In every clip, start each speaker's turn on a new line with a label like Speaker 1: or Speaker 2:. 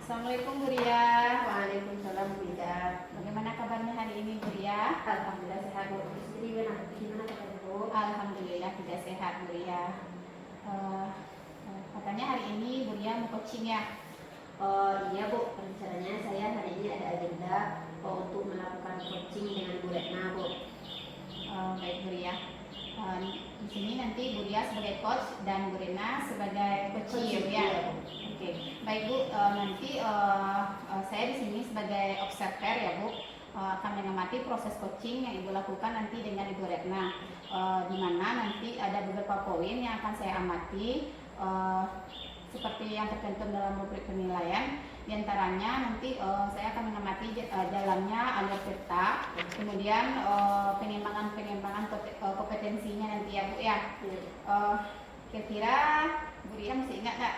Speaker 1: Assalamualaikum Bu Ria.
Speaker 2: Waalaikumsalam Bu Ida.
Speaker 1: Bagaimana kabarnya hari ini Bu Ria?
Speaker 2: Alhamdulillah sehat Bu. Sendiri gimana kabarnya Bu?
Speaker 1: Alhamdulillah tidak sehat Bu Ria. Katanya hari ini Bu Ria mau coaching ya?
Speaker 2: Iya Bu, rencananya saya hari ini ada agenda untuk melakukan coaching dengan Bu Retna Bu.
Speaker 1: Baik Bu Ria. Di sini nanti Bu Ria sebagai coach dan Bu Rena sebagai coaching ya. Oke, baik Bu. Nanti saya di sini sebagai observer ya Bu, akan mengamati proses coaching yang Ibu lakukan nanti dengan Ibu Retna. Di mana nanti ada beberapa poin yang akan saya amati, seperti yang tercantum dalam rubrik penilaian. Di antaranya nanti saya akan mengamati jalannya alur peta, kemudian pengembangan kompetensinya nanti ya Bu ya. Kira-kira Bu Ria masih ingat nggak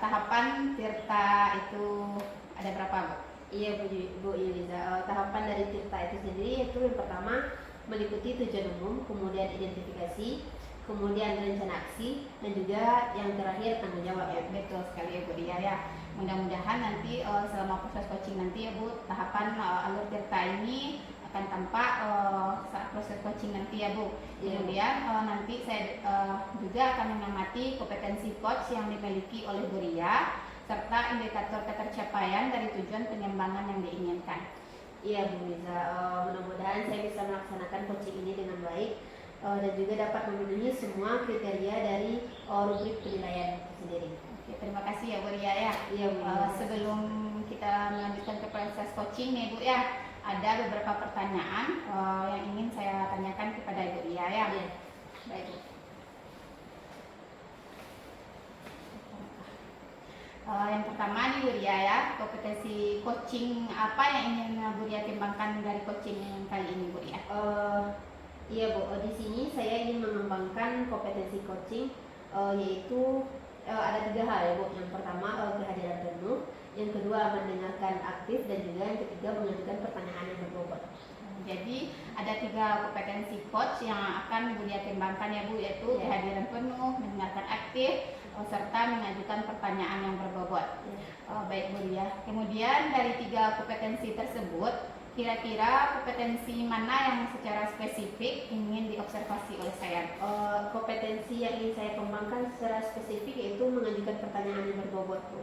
Speaker 1: tahapan Tirta itu ada berapa Bu?
Speaker 2: Iya Bu Yeliza, tahapan dari Tirta itu sendiri itu yang pertama meliputi tujuan umum, kemudian identifikasi, kemudian rencana aksi, dan juga yang terakhir tanggung jawab ya.
Speaker 1: Betul sekali ya Bu Ria ya. Mudah-mudahan nanti selama proses coaching nanti ya Bu, tahapan alur Tirta ini akan tampak saat proses coaching nanti ya Bu. Kemudian nanti saya juga akan mengamati kompetensi coach yang dimiliki oleh Bu Ria serta indikator ketercapaian dari tujuan pengembangan yang diinginkan.
Speaker 2: Iya Bu Liza, mudah-mudahan saya bisa melaksanakan coaching ini dengan baik dan juga dapat memenuhi semua kriteria dari rubrik penilaian itu sendiri.
Speaker 1: Oke, terima kasih ya Bu Ria ya.
Speaker 2: Iya Bu.
Speaker 1: Sebelum kita melanjutkan ke proses coaching nih Bu ya, ada beberapa pertanyaan yang ingin saya tanyakan kepada Ibu Ria ya.
Speaker 2: Iya.
Speaker 1: Baik Bu. Yang pertama nih Bu Ria ya, kompetensi coaching apa yang ingin Bu Ria kembangkan dari coaching kali ini Bu Ria?
Speaker 2: Iya Bu, di sini saya ingin mengembangkan kompetensi coaching yaitu ada 3 hal ya Bu. Yang pertama kehadiran penuh, yang kedua mendengarkan aktif, dan juga yang ketiga mengajukan pertanyaan yang berbobot.
Speaker 1: Jadi ada 3 kompetensi coach yang akan Bu Ria kembangkan ya Bu, yaitu kehadiran penuh, mendengarkan aktif, serta mengajukan pertanyaan yang berbobot. Baik Bu Ria. Kemudian dari 3 kompetensi tersebut, kira-kira kompetensi mana yang secara spesifik ingin diobservasi oleh saya?
Speaker 2: Kompetensi yang ingin saya kembangkan secara spesifik yaitu mengajukan pertanyaan yang berbobot Bu.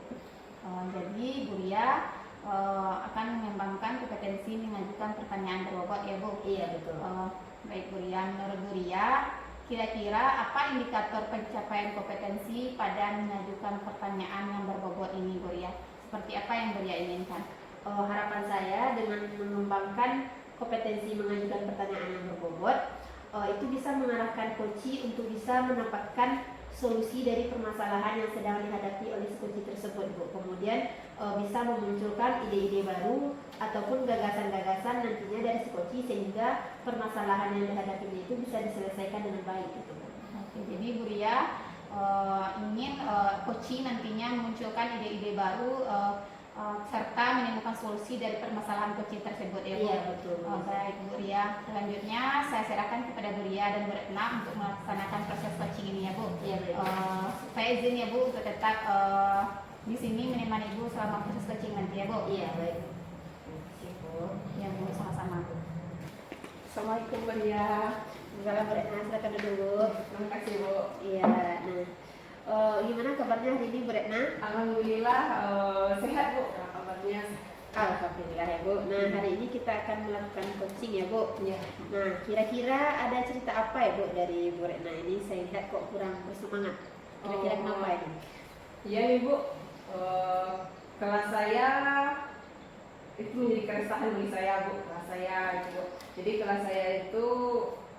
Speaker 1: Jadi Bu Ria akan mengembangkan kompetensi mengajukan pertanyaan berbobot ya Bu?
Speaker 2: Iya betul.
Speaker 1: Baik Bu Ria, menurut Bu Ria, kira-kira apa indikator pencapaian kompetensi pada mengajukan pertanyaan yang berbobot ini Bu Ria? Seperti apa yang Bu Ria inginkan?
Speaker 2: Harapan saya dengan mengembangkan kompetensi mengajukan pertanyaan yang berbobot itu bisa mengarahkan coachee untuk bisa mendapatkan solusi dari permasalahan yang sedang dihadapi oleh si coachee tersebut Bu. Kemudian bisa memunculkan ide-ide baru ataupun gagasan-gagasan nantinya dari si coachee sehingga permasalahan yang dihadapinya itu bisa diselesaikan dengan baik gitu Bu.
Speaker 1: Oke, jadi Bu Ria ingin coachee nantinya memunculkan ide-ide baru serta menemukan solusi dari permasalahan coaching tersebut ya Bu.
Speaker 2: Iya betul.
Speaker 1: Baik Bu Ria, selanjutnya saya serahkan kepada Bu Ria dan Bu Retna untuk melaksanakan proses coaching ini ya Bu.
Speaker 2: Iya baik.
Speaker 1: Saya izin ya Bu untuk tetap di sini menemani Ibu selama proses coaching nanti ya Bu.
Speaker 2: Iya baik. Siap Bu.
Speaker 1: Ya Bu, sama-sama Bu.
Speaker 2: Assalamualaikum Bu Ria. Salam Bu Retna, silakan duduk.
Speaker 3: Terima kasih Bu.
Speaker 2: Iya, nah gimana kabarnya hari ini Bu Retna?
Speaker 3: Alhamdulillah sehat Bu. Kabarnya.
Speaker 2: Alhamdulillah ya Bu. Nah hari ini kita akan melakukan coaching ya Bu.
Speaker 3: Iya.
Speaker 2: Nah kira-kira ada cerita apa ya Bu dari Bu Retna ini? Saya lihat kok kurang bersemangat. Kira-kira kenapa ini?
Speaker 3: Iya nih Bu. Kelas saya itu menjadi keresahan bagi saya Bu. Kelas saya itu Bu. Jadi kelas saya itu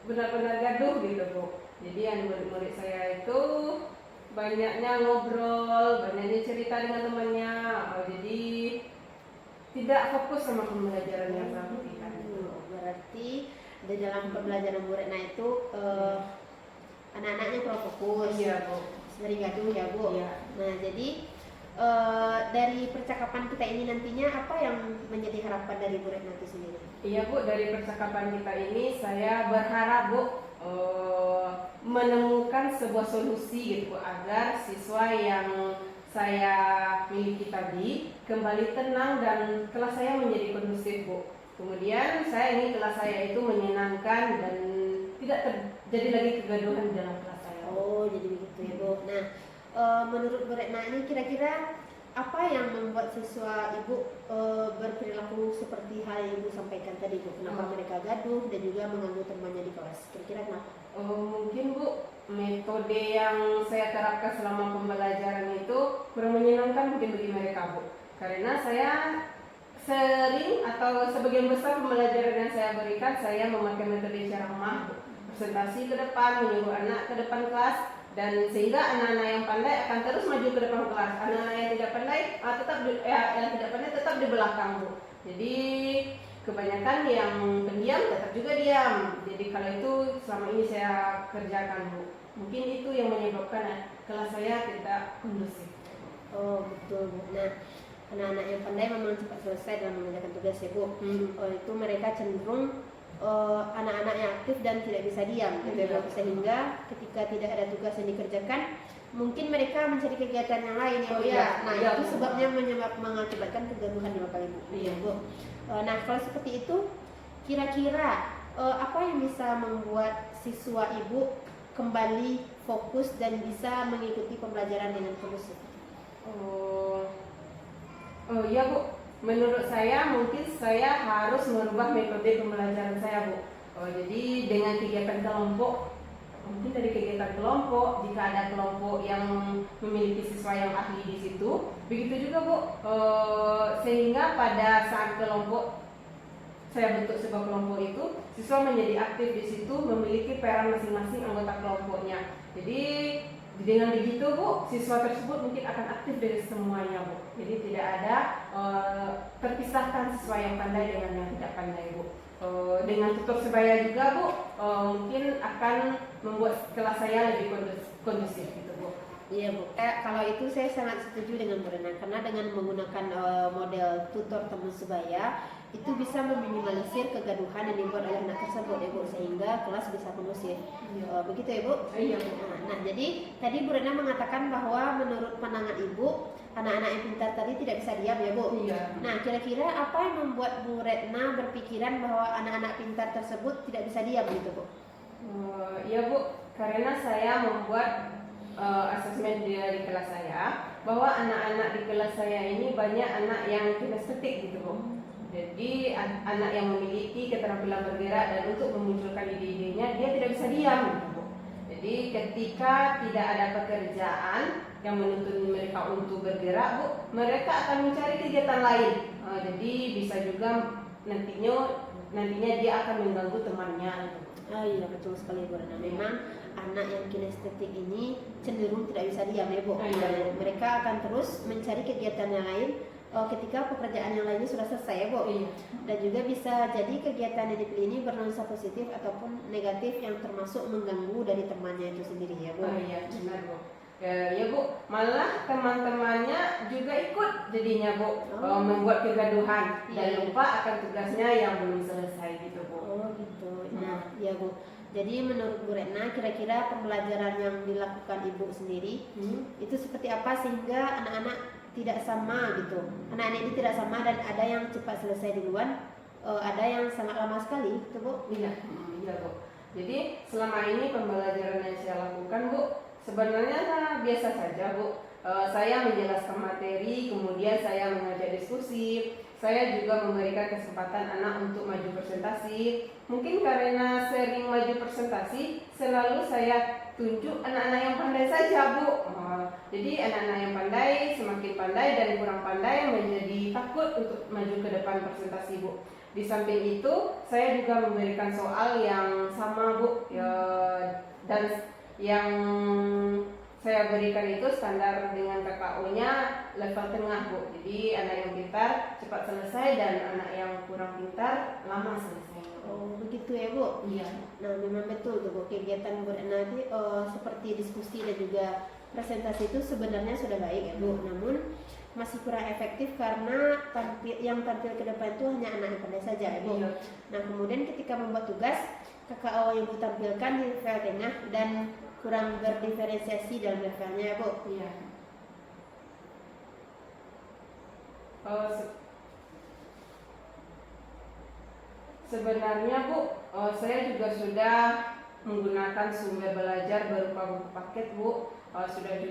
Speaker 3: benar-benar gaduh gitu Bu. Jadi yang murid-murid saya itu banyaknya ngobrol, banyaknya cerita dengan temannya, jadi tidak fokus sama pembelajaran yang saya berikan.
Speaker 2: Berarti di dalam pembelajaran Bu Retna itu anak-anaknya kurang fokus.
Speaker 3: Iya Bu.
Speaker 2: Sering gaduh ya Bu.
Speaker 3: Iya.
Speaker 2: Nah jadi dari percakapan kita ini nantinya apa yang menjadi harapan dari Bu Retna itu sendiri?
Speaker 3: Iya Bu, dari percakapan kita ini saya berharap Bu menemukan sebuah solusi gitu Bu, agar siswa yang saya miliki tadi kembali tenang dan kelas saya menjadi kondusif, Bu. Kemudian saya ingin kelas saya itu menyenangkan dan tidak terjadi lagi kegaduhan di dalam kelas saya.
Speaker 2: Oh, jadi begitu ya, Bu. Nah, menurut Bu Retna ini kira-kira apa yang membuat siswa Ibu berperilaku seperti hal yang Ibu sampaikan tadi, Bu? Kenapa mereka gaduh dan juga mengganggu temannya di kelas? Kira-kira kenapa?
Speaker 3: Mungkin, Bu, metode yang saya terapkan selama pembelajaran itu kurang menyenangkan mungkin bagi mereka, Bu. Karena saya sering atau sebagian besar pembelajaran yang saya berikan, saya memakai metode ceramah, Bu. Presentasi ke depan, menyuruh anak ke depan kelas, dan sehingga anak-anak yang pandai akan terus maju ke depan kelas. Anak-anak yang tidak pandai tetap di belakang, Bu. Jadi kebanyakan yang pendiam tetap juga diam. Jadi kalau itu selama ini saya kerjakan, Bu. Mungkin itu yang menyebabkan kelas saya tidak kondusif.
Speaker 2: Oh, betul, Bu. Nah, anak-anak yang pandai memang cepat selesai dalam mengerjakan tugas ya, Bu. Itu mereka cenderung anak-anak yang aktif dan tidak bisa diam gitu ya, Bu. Sehingga ketika tidak ada tugas yang dikerjakan, mungkin mereka mencari kegiatan yang lain ya, Bu. Nah, itu sebabnya mengakibatkan kegaduhan di lokal Ibu. Iya, Bu. Nah, kalau seperti itu, kira-kira apa yang bisa membuat siswa Ibu kembali fokus dan bisa mengikuti pembelajaran dengan kondusif?
Speaker 3: Oh iya, Bu. Menurut saya mungkin saya harus merubah metode pembelajaran saya, Bu. Jadi dengan kegiatan kelompok, mungkin dari kegiatan kelompok, jika ada kelompok yang memiliki siswa yang ahli di situ, begitu juga, Bu. Sehingga pada saat kelompok saya bentuk sebuah kelompok itu, siswa menjadi aktif di situ, memiliki peran masing-masing anggota kelompoknya. Jadi dengan begitu, Bu, siswa tersebut mungkin akan aktif dari semuanya, Bu. Jadi tidak ada terpisahkan siswa yang pandai dengan yang tidak pandai, Bu. Dengan tutor sebaya juga, Bu, mungkin akan membuat kelas saya lebih kondusif gitu, Bu.
Speaker 2: Iya, Bu. Kalau itu saya sangat setuju dengan Bu Rena, karena dengan menggunakan model tutor teman sebaya itu bisa meminimalisir kegaduhan yang dibuat oleh anak tersebut ya, Bu, sehingga kelas bisa kondusif. Begitu ya, Bu?
Speaker 3: Iya, Bu.
Speaker 2: Nah, jadi tadi Bu Rena mengatakan bahwa menurut pandangan Ibu, anak-anak yang pintar tadi tidak bisa diam ya, Bu?
Speaker 3: Iya.
Speaker 2: Nah, kira-kira apa yang membuat Bu Retna berpikiran bahwa anak-anak pintar tersebut tidak bisa diam gitu, Bu?
Speaker 3: Iya, Bu, karena saya membuat asesmen dari kelas saya bahwa anak-anak di kelas saya ini banyak anak yang kinestetik gitu, Bu. Jadi anak yang memiliki keterampilan bergerak dan untuk memunculkan ide-idenya dia tidak bisa diam gitu, Bu. Jadi ketika tidak ada pekerjaan yang menuntut mereka untuk bergerak, Bu, mereka akan mencari kegiatan lain. Jadi bisa juga nantinya dia akan mengganggu temannya gitu.
Speaker 2: Iya, betul sekali, Bu Rena. Memang anak yang kinestetik ini cenderung tidak bisa diam ya, Bu. Mereka akan terus mencari kegiatan yang lain ketika pekerjaan yang lainnya sudah selesai ya, Bu. Dan juga bisa jadi kegiatan yang dipilih ini bernuansa positif ataupun negatif yang termasuk mengganggu dari temannya itu sendiri ya, Bu.
Speaker 3: Iya, benar, Bu. Ya, Bu, malah teman-temannya juga ikut jadinya, Bu, membuat kegaduhan dan lupa akan tugasnya yang belum selesai gitu, Bu.
Speaker 2: Oh gitu. Nah, ya, Bu. Jadi menurut Bu Retna, kira-kira pembelajaran yang dilakukan Ibu sendiri itu seperti apa sehingga anak-anak tidak sama gitu? Anak-anak ini tidak sama dan ada yang cepat selesai duluan, ada yang sangat lama sekali, gitu, Bu?
Speaker 3: Iya, Bu. Jadi selama ini pembelajaran yang saya lakukan, Bu, sebenarnya biasa saja, Bu. Saya menjelaskan materi, kemudian saya mengajak diskusi, saya juga memberikan kesempatan anak untuk maju presentasi. Mungkin karena sering maju presentasi, selalu saya tunjuk anak-anak yang pandai saja, Bu. Jadi anak-anak yang pandai, semakin pandai dan kurang pandai menjadi takut untuk maju ke depan presentasi, Bu. Di samping itu, saya juga memberikan soal yang sama, Bu, dan yang saya berikan itu standar dengan KKO-nya level tengah, Bu. Jadi anak yang pintar cepat selesai dan anak yang kurang pintar lama selesai.
Speaker 2: Oh begitu ya, Bu?
Speaker 3: Iya.
Speaker 2: Nah memang betul tuh, Bu, kegiatan Bu Retna nanti seperti diskusi dan juga presentasi itu sebenarnya sudah baik ya, Bu. Namun masih kurang efektif karena yang tampil ke depan itu hanya anak yang pandai saja ya, Bu.
Speaker 3: Iya.
Speaker 2: Nah kemudian ketika membuat tugas, KKO yang Bu tampilkan di level tengah dan kurang berdiferensiasi dalam levelnya ya, Bu.
Speaker 3: Iya. Eh, se- Sebenarnya Bu, saya juga sudah menggunakan sumber belajar berupa buku paket Bu. Sudah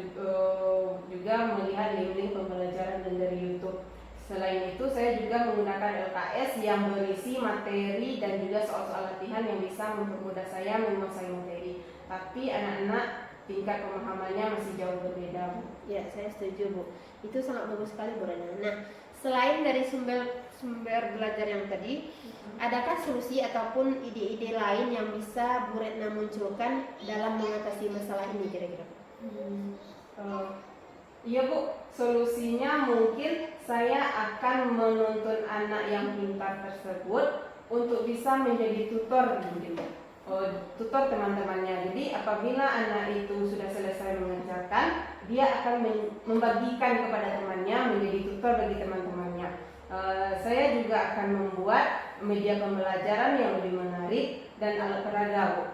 Speaker 3: juga melihat link-link pembelajaran dari YouTube. Selain itu saya juga menggunakan LKS yang berisi materi dan juga soal-soal latihan yang bisa mempermudah saya menguasai materi. Tapi anak-anak tingkat pemahamannya masih jauh berbeda Bu.
Speaker 2: Ya, saya setuju Bu. Itu sangat bagus sekali Bu Rena. Nah, selain dari sumber belajar yang tadi, adakah solusi ataupun ide-ide lain yang bisa Bu Retna munculkan dalam mengatasi masalah ini kira-kira?
Speaker 3: Eh, iya Bu, solusinya mungkin saya akan menuntun anak yang pintar tersebut untuk bisa menjadi tutor mungkin Bu. Tutor teman-temannya. Jadi apabila anak itu sudah selesai mengerjakan, dia akan membagikan kepada temannya menjadi tutor bagi teman-temannya. Saya juga akan membuat media pembelajaran yang lebih menarik dan alat peraga Bu.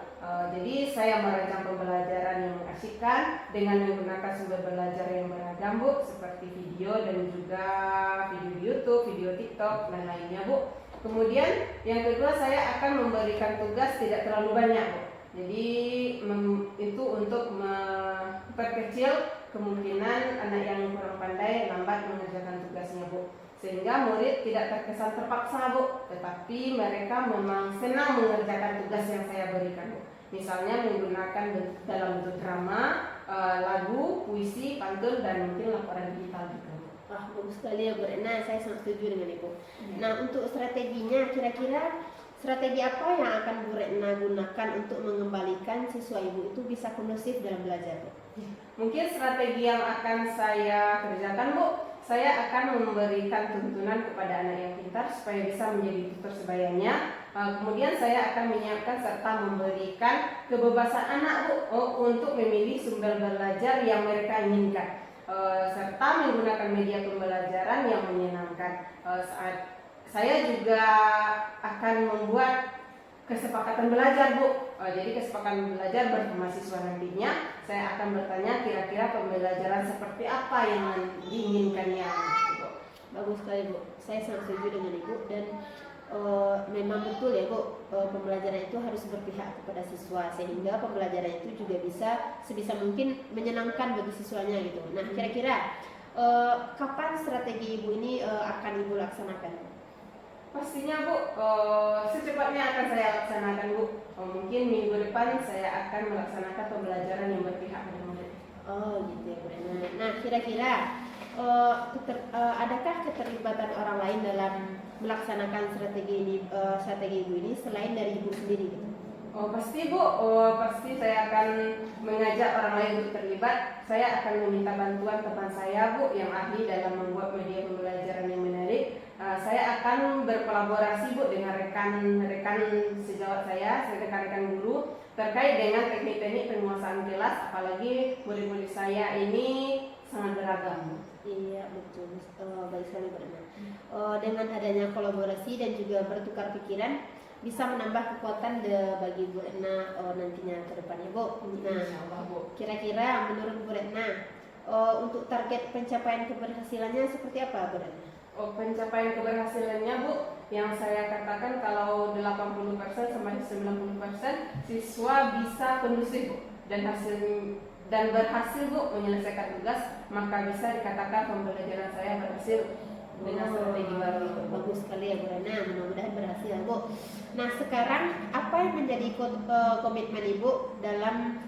Speaker 3: Jadi saya merancang pembelajaran yang mengasihkan dengan menggunakan sumber belajar yang beragam Bu, seperti video dan juga video di YouTube, video TikTok dan lainnya Bu. Kemudian yang kedua saya akan memberikan tugas tidak terlalu banyak Bu. Jadi itu untuk memperkecil kemungkinan anak yang kurang pandai lambat mengerjakan tugasnya Bu. Sehingga murid tidak terkesan terpaksa Bu, tetapi mereka memang senang mengerjakan tugas yang saya berikan Bu. Misalnya menggunakan dalam bentuk drama, lagu, puisi, pantun dan mungkin laporan digital juga.
Speaker 2: Wah, bagus sekali ya Bu Retna, saya sangat setuju dengan itu. Nah, untuk strateginya, kira-kira strategi apa yang akan Bu Retna gunakan untuk mengembalikan siswa Ibu itu bisa kondusif dalam belajar Bu?
Speaker 3: Mungkin strategi yang akan saya kerjakan Bu, saya akan memberikan tuntunan kepada anak yang pintar supaya bisa menjadi tutor sebayanya. Kemudian saya akan menyiapkan serta memberikan kebebasan anak Bu untuk memilih sumber belajar yang mereka inginkan, serta menggunakan media pembelajaran yang menyenangkan. Saya juga akan membuat kesepakatan belajar Bu. Jadi kesepakatan belajar bersama siswa nantinya saya akan bertanya kira-kira pembelajaran seperti apa yang diinginkannya Bu.
Speaker 2: Bagus sekali Bu, saya sangat setuju dengan Ibu dan memang betul ya Bu, pembelajaran itu harus berpihak kepada siswa sehingga pembelajaran itu juga bisa sebisa mungkin menyenangkan bagi siswanya gitu. Nah, kira-kira kapan strategi Ibu ini akan Ibu laksanakan?
Speaker 3: Pastinya Bu, secepatnya akan saya laksanakan Bu. Mungkin minggu depan saya akan melaksanakan pembelajaran yang berpihak pada murid.
Speaker 2: Oh gitu ya Bu Retna. Nah, kira-kira adakah keterlibatan orang lain dalam melaksanakan strategi Ibu ini selain dari Ibu sendiri gitu?
Speaker 3: Pasti Bu, pasti saya akan mengajak orang lain untuk terlibat. Saya akan meminta bantuan teman saya Bu yang ahli dalam membuat media pembelajaran yang menarik. Saya akan berkolaborasi Bu dengan rekan-rekan sejawat saya, rekan-rekan guru terkait dengan teknik-teknik penguasaan kelas, apalagi murid-murid saya ini sangat beragam.
Speaker 2: Iya betul, baik sekali Bu Retna. Dengan adanya kolaborasi dan juga bertukar pikiran bisa menambah kekuatan bagi Bu Retna nantinya ke depannya Bu. Nah,
Speaker 3: Bu.
Speaker 2: Kira-kira menurut Bu Retna untuk target pencapaian keberhasilannya seperti apa Bu Retna?
Speaker 3: Pencapaian keberhasilannya Bu, yang saya katakan kalau 80% sampai 90% siswa bisa kondusif Bu dan berhasil Bu menyelesaikan tugas, maka bisa dikatakan pembelajaran saya berhasil dengan strategi baru itu.
Speaker 2: Bagus sekali ya Bu Retna, mudah-mudahan berhasil Bu. Nah, sekarang apa yang menjadi komitmen Ibu dalam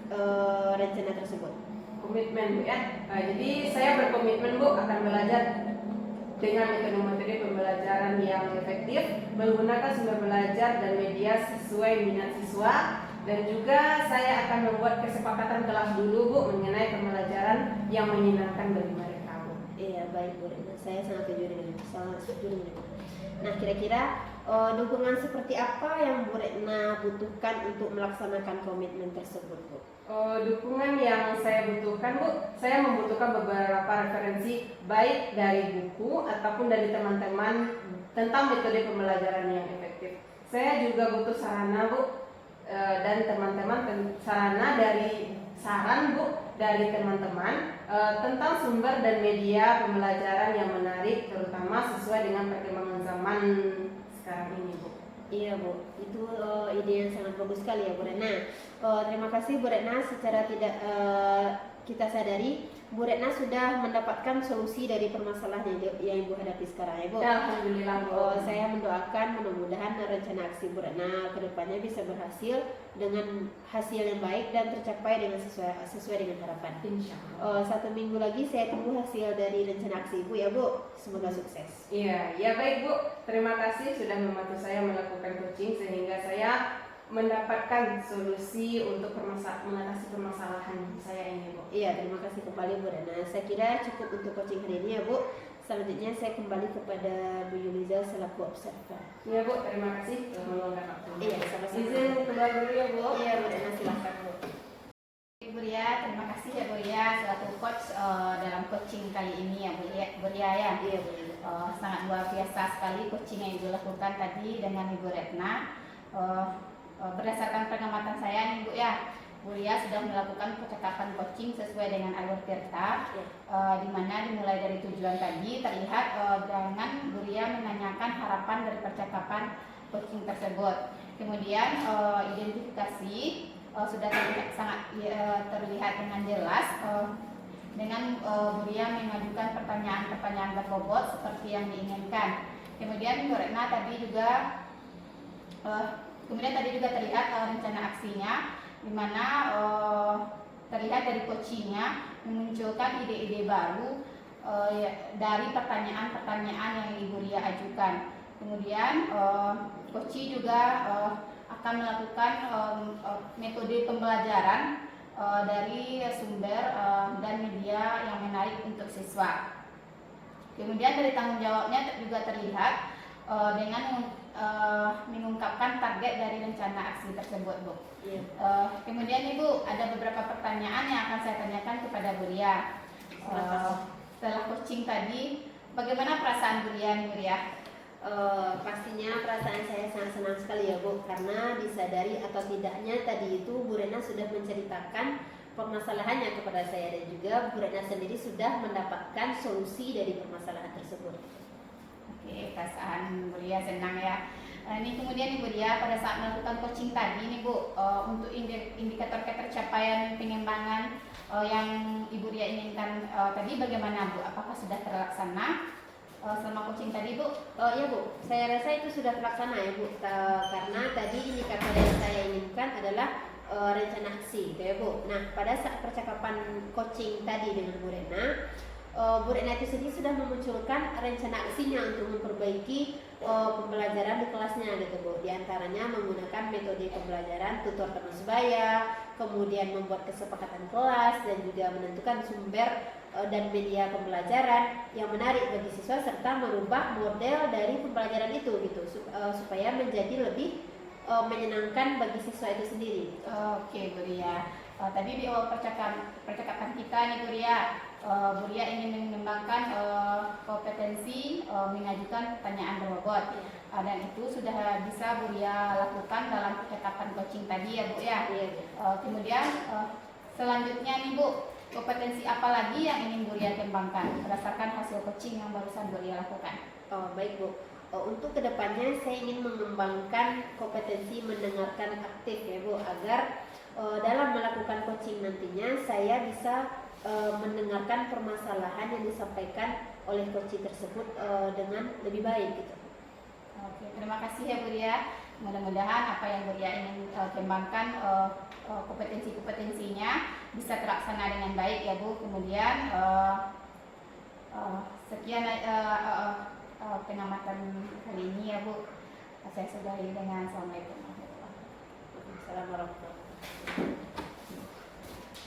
Speaker 2: rencana tersebut?
Speaker 3: Komitmen Bu ya. Jadi saya berkomitmen Bu akan belajar dengan metode-metode pembelajaran yang efektif, menggunakan sumber belajar dan media sesuai minat siswa, dan juga saya akan membuat kesepakatan kelas dulu Bu mengenai pembelajaran yang menyenangkan bagi mereka Bu.
Speaker 2: Iya baik Bu Retna, saya sangat setuju dengan itu. Nah, kira-kira dukungan seperti apa yang Bu Retna butuhkan untuk melaksanakan komitmen tersebut Bu?
Speaker 3: Dukungan yang saya butuhkan Bu, saya membutuhkan beberapa referensi baik dari buku ataupun dari teman-teman tentang metode pembelajaran yang efektif. Saya juga butuh sarana Bu, dan teman-teman saran Bu dari teman-teman tentang sumber dan media pembelajaran yang menarik baik, terutama sesuai dengan perkembangan zaman sekarang ini, Bu.
Speaker 2: Iya Bu, itu ide yang sangat bagus sekali ya Bu Retna. Terima kasih Bu Retna, secara tidak kita sadari Bu Retna sudah mendapatkan solusi dari permasalahan yang Ibu hadapi sekarang ya Bu.
Speaker 3: Ya, alhamdulillah, Bu.
Speaker 2: Saya mendoakan mudah-mudahan rencana aksi Bu Retna kedepannya bisa berhasil dengan hasil yang baik dan tercapai dengan sesuai dengan harapan.
Speaker 3: Insya Allah.
Speaker 2: 1 minggu lagi saya tunggu hasil dari rencana aksi Ibu ya Bu. Semoga sukses.
Speaker 3: Iya, ya baik Bu. Terima kasih sudah membantu saya melakukan coaching sehingga saya mendapatkan solusi untuk mengatasi permasalahan saya ini, Bu.
Speaker 2: Iya, terima kasih kembali Bu Rana. Saya kira cukup untuk coaching hari ini ya Bu. Selanjutnya saya kembali kepada Bu Yuliza selaku observer.
Speaker 3: Iya Bu, terima kasih telah meluangkan waktu.
Speaker 2: Iya, sama-sama.
Speaker 3: Izin keluar dulu ya Bu.
Speaker 2: Iya Bu Rana, silakan Bu.
Speaker 1: Bu Ria, terima kasih ya Bu Ria selaku coach dalam coaching kali ini ya Bu Ria ya.
Speaker 2: Iya Bu Rana.
Speaker 1: Sangat luar biasa sekali coaching yang Ibu lakukan tadi dengan Ibu Retna. Berdasarkan pengamatan saya nih Bu ya, Bu Ria sudah melakukan percakapan coaching sesuai dengan alur Tirta, di mana dimulai dari tujuan tadi terlihat dengan Bu Ria menanyakan harapan dari percakapan coaching tersebut. Kemudian identifikasi sudah terlihat sangat terlihat dengan jelas dengan Bu Ria mengajukan pertanyaan-pertanyaan berbobot seperti yang diinginkan. Kemudian Bu Retna tadi juga terlihat rencana aksinya, di mana terlihat dari coachingnya memunculkan ide-ide baru dari pertanyaan-pertanyaan yang Ibu Ria ajukan. Kemudian coaching juga akan melakukan metode pembelajaran dari sumber dan media yang menarik untuk siswa. Kemudian dari tanggung jawabnya juga terlihat dengan mengungkapkan target dari rencana aksi tersebut, Bu.
Speaker 2: Iya.
Speaker 1: Kemudian Ibu, ada beberapa pertanyaan yang akan saya tanyakan kepada Bu Ria. Setelah coaching tadi, bagaimana perasaan Bu Ria nih, Bu Ria?
Speaker 2: Pastinya perasaan saya sangat senang sekali ya Bu, karena disadari atau tidaknya tadi itu Bu Rena sudah menceritakan permasalahannya kepada saya dan juga Bu Rena sendiri sudah mendapatkan solusi dari permasalahan tersebut.
Speaker 1: Oke, perasaan Bu Ria senang ya. Ini kemudian Ibu Ria pada saat melakukan coaching tadi nih Bu, untuk indikator ketercapaian pengembangan yang Ibu Ria inginkan tadi bagaimana Bu? Apakah sudah terlaksana selama coaching tadi Bu?
Speaker 2: Iya Bu, saya rasa itu sudah terlaksana ya Bu, karena tadi indikator yang saya inginkan adalah rencana aksi gitu ya Bu. Nah, pada saat percakapan coaching tadi dengan Bu Rena, Bu Rena itu sendiri sudah memunculkan rencana aksinya untuk memperbaiki pembelajaran di kelasnya gitu Bu. Di antaranya menggunakan metode pembelajaran tutor teman sebaya, kemudian membuat kesepakatan kelas dan juga menentukan sumber dan media pembelajaran yang menarik bagi siswa serta merubah model dari pembelajaran itu gitu supaya menjadi lebih menyenangkan bagi siswa itu sendiri.
Speaker 1: Oke Bu Ria. Tadi di awal percakapan kita nih Bu Ria, Bu Ria ingin mengembangkan kompetensi mengajukan pertanyaan berbobot, dan itu sudah bisa Bu Ria lakukan dalam percakapan coaching tadi ya Bu ya. Kemudian selanjutnya nih Bu, kompetensi apa lagi yang ingin Bu Ria kembangkan berdasarkan hasil coaching yang barusan Bu Ria lakukan?
Speaker 2: Baik Bu. Untuk kedepannya saya ingin mengembangkan kompetensi mendengarkan aktif ya Bu, agar dalam melakukan coaching nantinya saya bisa mendengarkan permasalahan yang disampaikan oleh coach tersebut dengan lebih baik gitu.
Speaker 1: Oke, terima kasih ya Bu Ria. Mudah-mudahan apa yang Bu Ria ingin kembangkan kompetensi-kompetensinya bisa terlaksana dengan baik ya Bu. Kemudian sekian pengamatan kali ini ya Bu. Saya sudahi dengan Assalamualaikum warahmatullahi wabarakatuh.
Speaker 2: Assalamualaikum warahmatullahi wabarakatuh.